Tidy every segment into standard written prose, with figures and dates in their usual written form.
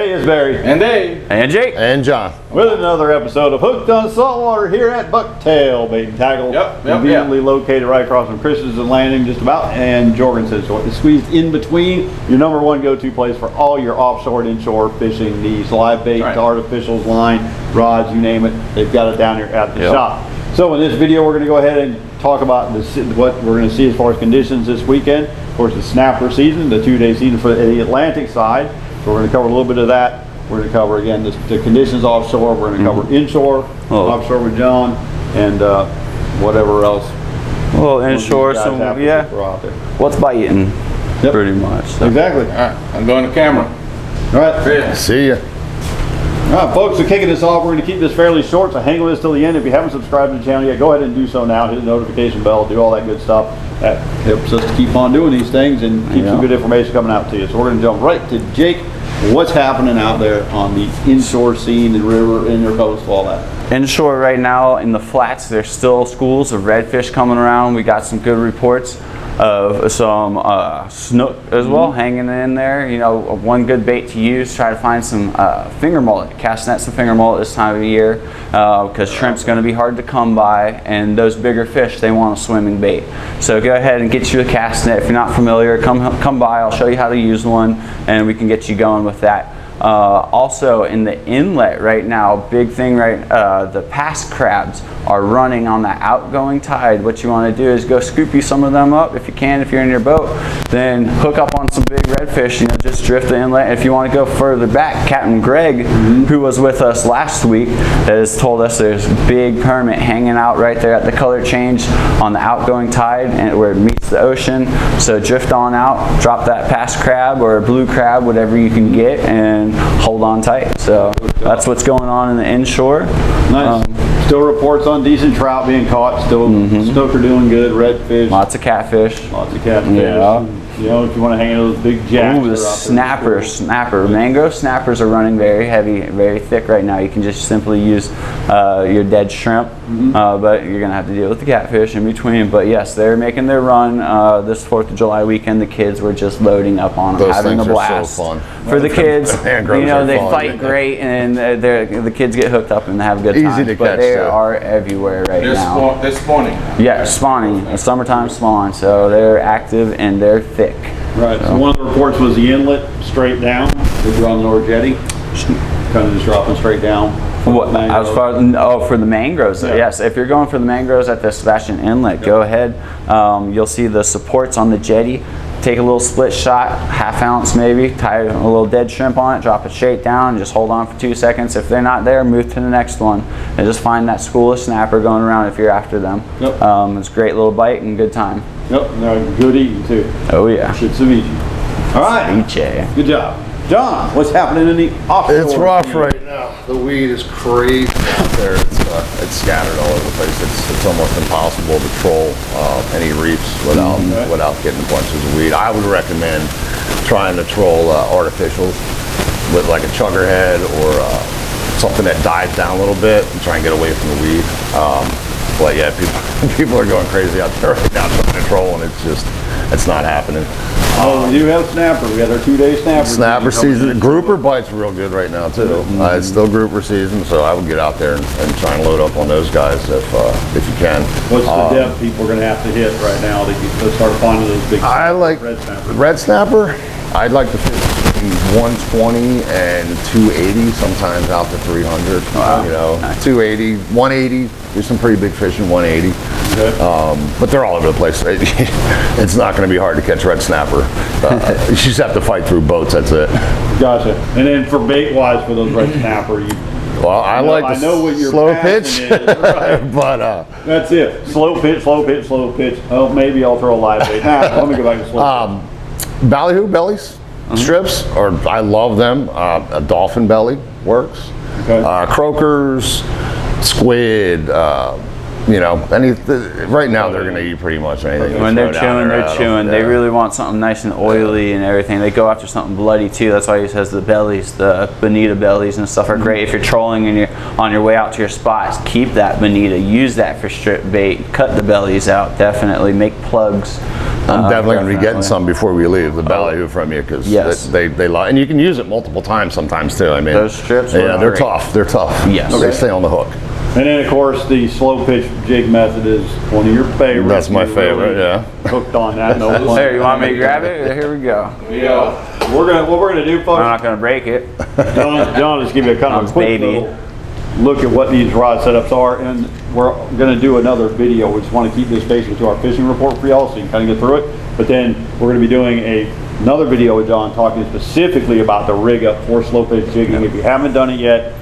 Hey, it's Barry. And Dave. And Jake. And John. With another episode of Hooked on Saltwater here at Bucktail Bait and Tackle. Conveniently located right across from Christensen Landing, just about, and Jorgensen. So it's squeezed in between. Your number one go-to place for all your offshore and inshore fishing needs. Live bait, to artificials, line, rods, you name it. They've got it down here at the shop. So in this video, we're going to go ahead and talk about what we're going to see as far as conditions this weekend. Of course, the snapper season, the 2-day season for the Atlantic side. So we're going to cover a little bit of that. We're going to cover, again, the conditions offshore. We're going to cover inshore, offshore with John, and whatever else. Well, inshore, some, what's biting, pretty much. So. Exactly. All right, I'm going to camera. All right. See ya. All right, folks, so kicking this off, we're going to keep this fairly short, so hang with us till the end. If you haven't subscribed to the channel yet, go ahead and do so now. Hit the notification bell, do all that good stuff. That helps us to keep on doing these things and keep some good information coming out to you. So we're going to jump right to Jake. What's happening out there on the inshore scene and river, intercoastal, all that? Inshore right now in the flats, there's still schools of redfish coming around. We got some good reports of some snook as well hanging in there. You know, one good bait to use, try to find some finger mullet. Cast net some finger mullet this time of year because shrimp's going to be hard to come by, and those bigger fish, they want a swimming bait. So go ahead and get you a cast net. If you're not familiar, come by, I'll show you how to use one and we can get you going with that. Also in the inlet right now, big thing, the past crabs are running on the outgoing tide. What you want to do is go scoop you some of them up if you can. If you're in your boat, then hook up on some big redfish, you know, just drift the inlet. If you want to go further back, Captain Greg, who was with us last week, has told us there's big permit hanging out right there at the color change on the outgoing tide and where it meets the ocean. So drift on out, drop that past crab or a blue crab, whatever you can get, and hold on tight. So that's what's going on in the inshore. Nice. Still reports on decent trout being caught. Still snook are doing good. Redfish. Lots of catfish. Lots of catfish. Yeah. You know, if you want to hang in those big jacks. Ooh, the snapper. Mangrove snappers are running very heavy, very thick right now. You can just simply use your dead shrimp, but you're going to have to deal with the catfish in between. But yes, they're making their run this 4th of July weekend. The kids were just loading up on them, having a blast. So fun. For the kids, you know, they fight great, and the kids get hooked up and have a good time. Easy to but catch, they are everywhere right now. They're spawning. Yeah, spawning. Summertime spawn, so they're active and they're thick. Right. So one of the reports was the inlet straight down. If you're on the North Jetty, kind of just dropping straight down. What, as far as, for the mangroves, yes. If you're going for the mangroves at the Sebastian Inlet, go ahead. You'll see the supports on the jetty. Take a little split shot, ½ ounce maybe, tie a little dead shrimp on it, drop it straight down, and just hold on for 2 seconds. If they're not there, move to the next one, and just find that school of snapper going around if you're after them. It's a great little bite and good time. And they're good eating too. Oh yeah. Should ceviche. All right. Ceviche. Good job. John, what's happening in the offshore? It's rough right now. The weed is crazy out there. It's scattered all over the place. It's almost impossible to troll any reefs without getting bunches of weed. I would recommend trying to troll artificials with like a chugger head or something that dives down a little bit and try and get away from the weed. But yeah, people are going crazy out there right now trying to troll, and it's not happening. Oh, we do have snapper. We got our 2-day snapper. Snapper season. Grouper bites real good right now too. It's still grouper season, so I would get out there and try and load up on those guys if you can. What's the depth people are going to have to hit right now to start finding those big? I like red snapper. I'd like to fish between 120 and 280, sometimes out to 300. Wow. You know, 280, 180. There's some pretty big fish in 180. But they're all over the place. It's not going to be hard to catch red snapper. You just have to fight through boats. That's it. Gotcha. And then for bait wise, for those red snapper, well, I know what your slow pitch is, right? But that's it. Slow pitch. Oh, maybe I'll throw a live bait. Let me go back to slow pitch. Ballyhoo bellies, strips, or I love them. A dolphin belly works. Croakers, squid. You know, right now they're going to eat pretty much anything. When they're chewing. They really want something nice and oily and everything. They go after something bloody too. That's why he says the bellies, the bonita bellies and stuff are great. If you're trolling and you're on your way out to your spots, keep that bonita. Use that for strip bait. Cut the bellies out. Definitely make plugs. I'm definitely going to be getting some before we leave the ballyhoo from you, because they lie, and you can use it multiple times sometimes too. I mean, those strips, yeah, they're tough. They're tough. Yes, they stay on the hook. And then of course the slow pitch jig method is one of your favorites. That's my You're favorite. really Yeah. hooked on that. No pun. There, you want me to grab it? Here we go. Yeah. What we're gonna do, folks. I'm not gonna break it. John just give you a kind of a quick baby. little look at what these rod setups are, and we're going to do another video. We just want to keep this basically to our fishing report for y'all so you can kind of get through it. But then we're going to be doing another video with John talking specifically about the rig up for slow pitch jigging. If you haven't done it yet,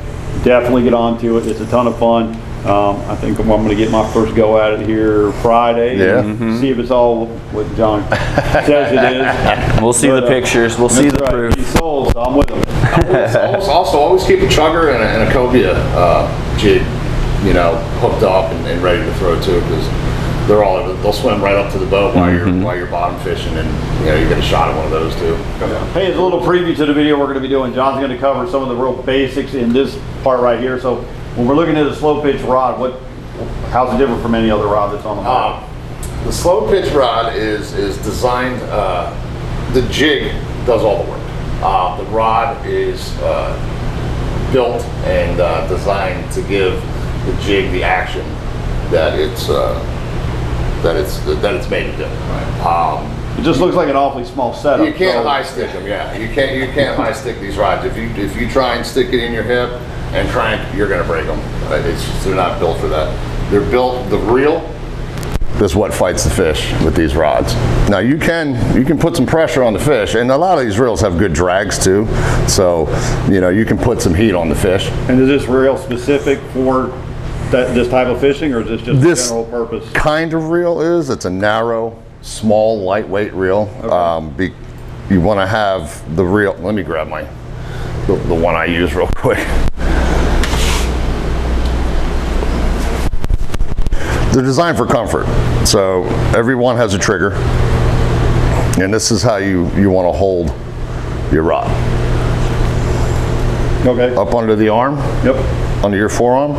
definitely get on to it. It's a ton of fun. I think I'm going to get my first go at it here Friday. Yeah. And see if it's all what John says it is. We'll see the pictures. We'll see the proof. He's sold, so I'm with him. Also, always keep a chugger and a cobia jig, you know, hooked up and ready to throw too, because they'll swim right up to the boat while you're bottom fishing, and you know, you get a shot at one of those too. Hey, as a little preview to the video we're going to be doing, John's going to cover some of the real basics in this part right here. So when we're looking at a slow pitch rod, how's it different from any other rod that's on the market? The slow pitch rod is designed, the jig does all the work. The rod is built and designed to give the jig the action that it's made to do. It just looks like an awfully small setup. You can't high stick them, yeah. You can't high stick these rods. If you try and stick it in your hip and crank, you're going to break them. They're not built for that. They're built. The reel is what fights the fish with these rods. Now you can put some pressure on the fish, and a lot of these reels have good drags too. So you know, you can put some heat on the fish. And is this reel specific for this type of fishing, or is this just general purpose? Kind of reel is. It's a narrow, small, lightweight reel. Okay. You want to have the reel. Let me grab the one I use real quick. They're designed for comfort. So everyone has a trigger, and this is how you want to hold your rod. Okay. Up under the arm. Yep. Under your forearm,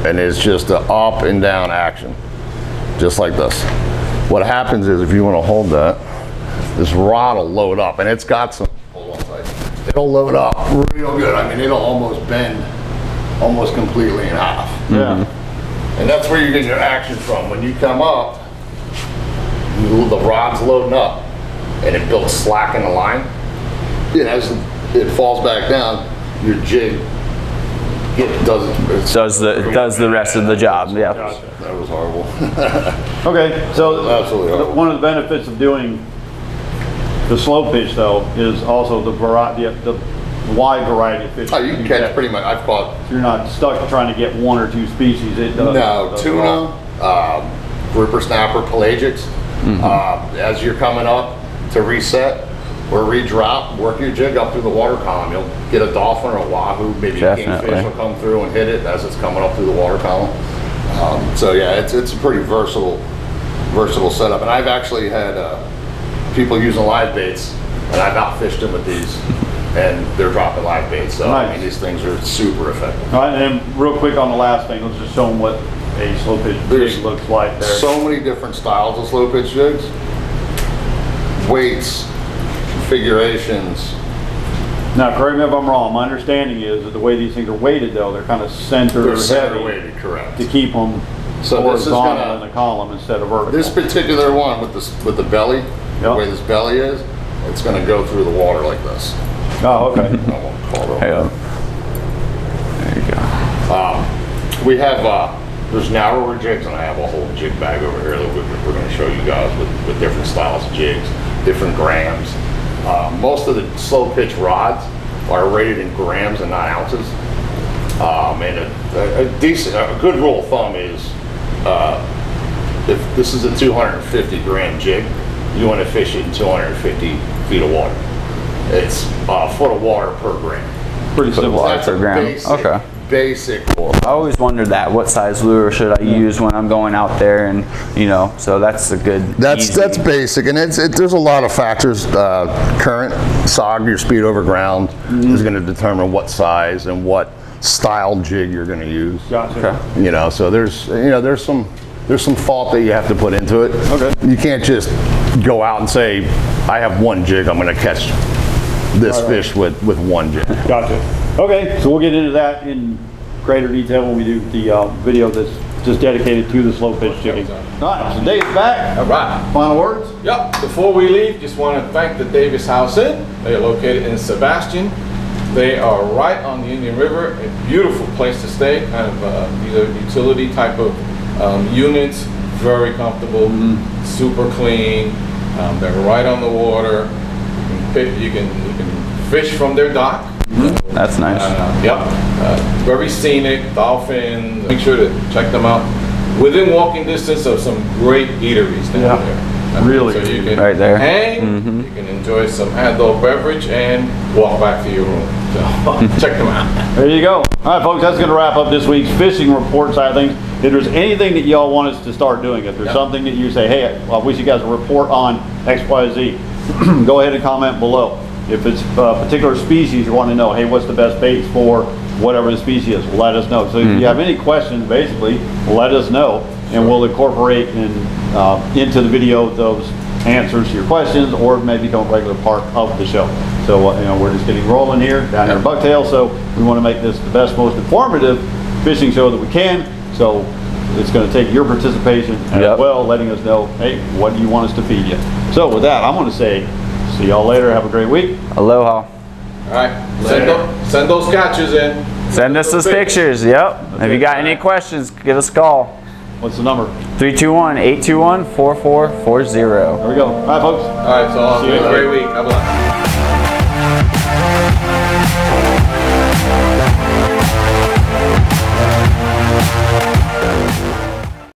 and it's just an up and down action, just like this. What happens is, if you want to hold that, this rod will load up, and it's got some. Hold on tight. It'll load up real good. I mean, it'll almost bend, almost completely in half. Yeah. And that's where you get your action from. When you come up, the rod's loading up, and it builds slack in the line. And as it falls back down, your jig does the rest of the job. Yeah. That was horrible. Okay, so Absolutely horrible. One of the benefits of doing the slow pitch, though, is also the wide variety of fish. Oh, you can catch pretty much. I've caught. You're not stuck trying to get one or two species. It does. No, tuna, grouper, snapper, pelagics. As you're coming up to reset or redrop, work your jig up through the water column. You'll get a dolphin or a wahoo, maybe a kingfish will come through and hit it as it's coming up through the water column. So yeah, it's a pretty versatile setup. And I've actually had people using live baits, and I've outfished them with these, and they're dropping live baits. So nice. I mean, these things are super effective. All right, and then real quick on the last thing, let's just show them what a slow pitch jig looks like there. So many different styles of slow pitch jigs, weights, configurations. Now, correct me if I'm wrong. My understanding is that the way these things are weighted, though, they're kind of center weighted, correct, to keep them horizontal in the column instead of vertical. This particular one with the belly, the way this belly is, it's going to go through the water like this. Oh, okay. There you go. We have there's narrower jigs, and I have a whole jig bag over here that we're going to show you guys with different styles of jigs, different grams. Most of the slow pitch rods are rated in grams and not ounces. And a good rule of thumb is if this is a 250 gram jig, you want to fish it in 250 feet of water. It's a foot of water per gram. Pretty simple. Per gram. Okay. Basic. I always wondered that. What size lure should I use when I'm going out there, and so that's a good. That's basic, and there's a lot of factors. Current, SOG, your speed over ground, is going to determine what size and what style jig you're going to use. Gotcha. Okay. So there's some thought that you have to put into it. Okay. You can't just go out and say, I have one jig, I'm going to catch this fish with one jig. Gotcha. Okay, so we'll get into that in greater detail when we do the video that's just dedicated to the slow pitch jigging. All right, so Dave's back. All right. Final words? Yep. Before we leave, just want to thank the Davis House Inn. They are located in Sebastian. They are right on the Indian River. A beautiful place to stay. Kind of these are utility type of units. Very comfortable, super clean. They're right on the water. You can fish from their dock. That's nice. Very scenic, dolphins. Make sure to check them out. Within walking distance of some great eateries down there. Really. So you can right there. hang, you can enjoy some adult beverage and walk back to your room. So check them out. There you go. All right, folks, that's going to wrap up this week's fishing report side of things. If there's anything that y'all want us to start doing, if there's something that you say, hey, I wish you guys would report on X, Y, Z, go ahead and comment below. If it's a particular species you want to know, hey, what's the best baits for whatever the species is, let us know. So if you have any questions, basically, let us know, and we'll incorporate into the video those answers to your questions, or maybe become a regular part of the show. So you know, we're just getting rolling here down here in Bucktail, so we want to make this the best, most informative fishing show that we can. So it's going to take your participation as well, letting us know, hey, what do you want us to feed you? So with that, I'm going to say, see y'all later. Have a great week. Aloha. All right, send those catches in. Send us those pictures. Yep. If you got any questions, give us a call. What's the number? 321-821-4440. There we go. All right, folks. All right, so have a great week. Have a